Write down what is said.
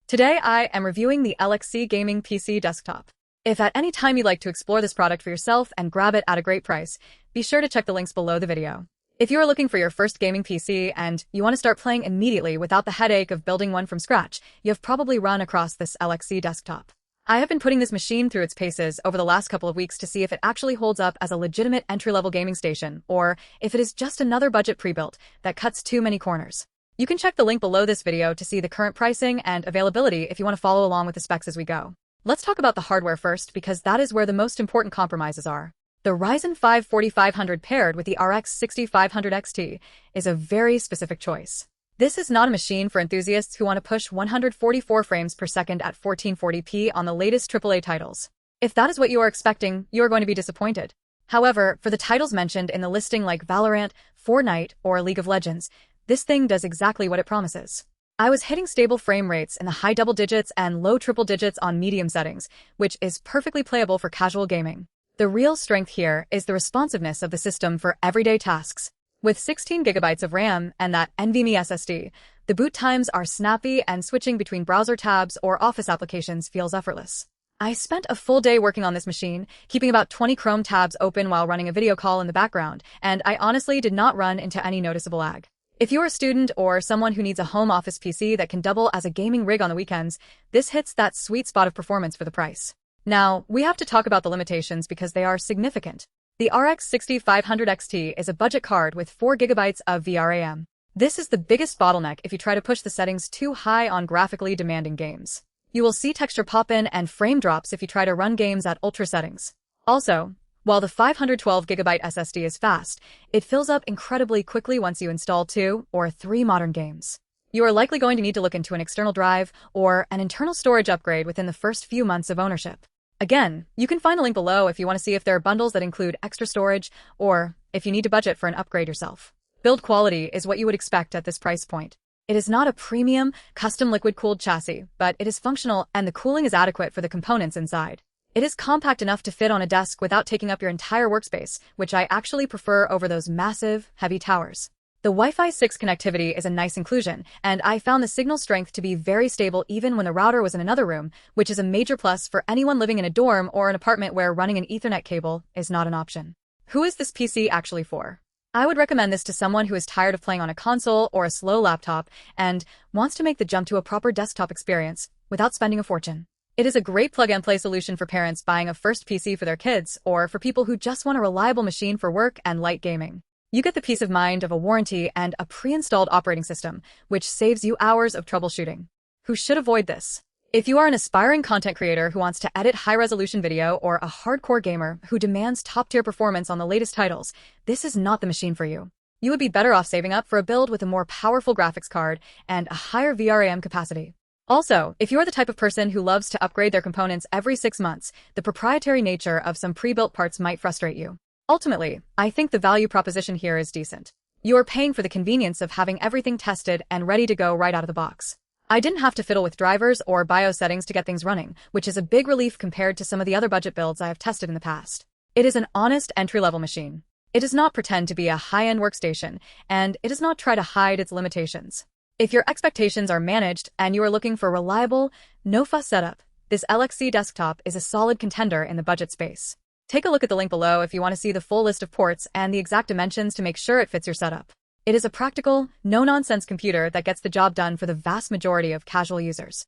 Today I am reviewing the LXZ Gaming PC Desktop. If at any time you'd like to explore this product for yourself and grab it at a great price, be sure to check the links below the video. If you are looking for your first gaming PC and you want to start playing immediately without the headache of building one from scratch, you have probably run across this LXZ Desktop. I have been putting this machine through its paces over the last couple of weeks to see if it actually holds up as a legitimate entry-level gaming station, or if it is just another budget pre-built that cuts too many corners. You can check the link below this video to see the current pricing and availability if you want to follow along with the specs as we go. Let's talk about the hardware first because that is where the most important compromises are. The Ryzen 5 4500 paired with the RX 6500 XT is a very specific choice. This is not a machine for enthusiasts who want to push 144 frames per second at 1440p on the latest AAA titles. If that is what you are expecting, you are going to be disappointed. However, for the titles mentioned in the listing like Valorant, Fortnite, or League of Legends, this thing does exactly what it promises. I was hitting stable frame rates in the high double digits and low triple digits on medium settings, which is perfectly playable for casual gaming. The real strength here is the responsiveness of the system for everyday tasks. With 16 gigabytes of RAM and that NVMe SSD, the boot times are snappy and switching between browser tabs or office applications feels effortless. I spent a full day working on this machine, keeping about 20 Chrome tabs open while running a video call in the background, and I honestly did not run into any noticeable lag. If you're a student or someone who needs a home office PC that can double as a gaming rig on the weekends, this hits that sweet spot of performance for the price. Now, we have to talk about the limitations because they are significant. The RX 6500 XT is a budget card with 4 gigabytes of VRAM. This is the biggest bottleneck if you try to push the settings too high on graphically demanding games. You will see texture pop-in and frame drops if you try to run games at ultra settings. Also, while the 512GB SSD is fast, it fills up incredibly quickly once you install 2 or 3 modern games. You are likely going to need to look into an external drive or an internal storage upgrade within the first few months of ownership. Again, you can find a link below if you want to see if there are bundles that include extra storage or if you need to budget for an upgrade yourself. Build quality is what you would expect at this price point. It is not a premium, custom liquid-cooled chassis, but it is functional and the cooling is adequate for the components inside. It is compact enough to fit on a desk without taking up your entire workspace, which I actually prefer over those massive, heavy towers. The Wi-Fi 6 connectivity is a nice inclusion, and I found the signal strength to be very stable even when the router was in another room, which is a major plus for anyone living in a dorm or an apartment where running an Ethernet cable is not an option. Who is this PC actually for? I would recommend this to someone who is tired of playing on a console or a slow laptop and wants to make the jump to a proper desktop experience without spending a fortune. It is a great plug-and-play solution for parents buying a first PC for their kids or for people who just want a reliable machine for work and light gaming. You get the peace of mind of a warranty and a pre-installed operating system, which saves you hours of troubleshooting. Who should avoid this? If you are an aspiring content creator who wants to edit high-resolution video or a hardcore gamer who demands top-tier performance on the latest titles, this is not the machine for you. You would be better off saving up for a build with a more powerful graphics card and a higher VRAM capacity. Also, if you're the type of person who loves to upgrade their components every 6 months, the proprietary nature of some pre-built parts might frustrate you. Ultimately, I think the value proposition here is decent. You are paying for the convenience of having everything tested and ready to go right out of the box. I didn't have to fiddle with drivers or BIOS settings to get things running, which is a big relief compared to some of the other budget builds I have tested in the past. It is an honest entry-level machine. It does not pretend to be a high-end workstation, and it does not try to hide its limitations. If your expectations are managed and you are looking for reliable, no-fuss setup, this LXZ desktop is a solid contender in the budget space. Take a look at the link below if you want to see the full list of ports and the exact dimensions to make sure it fits your setup. It is a practical, no-nonsense computer that gets the job done for the vast majority of casual users.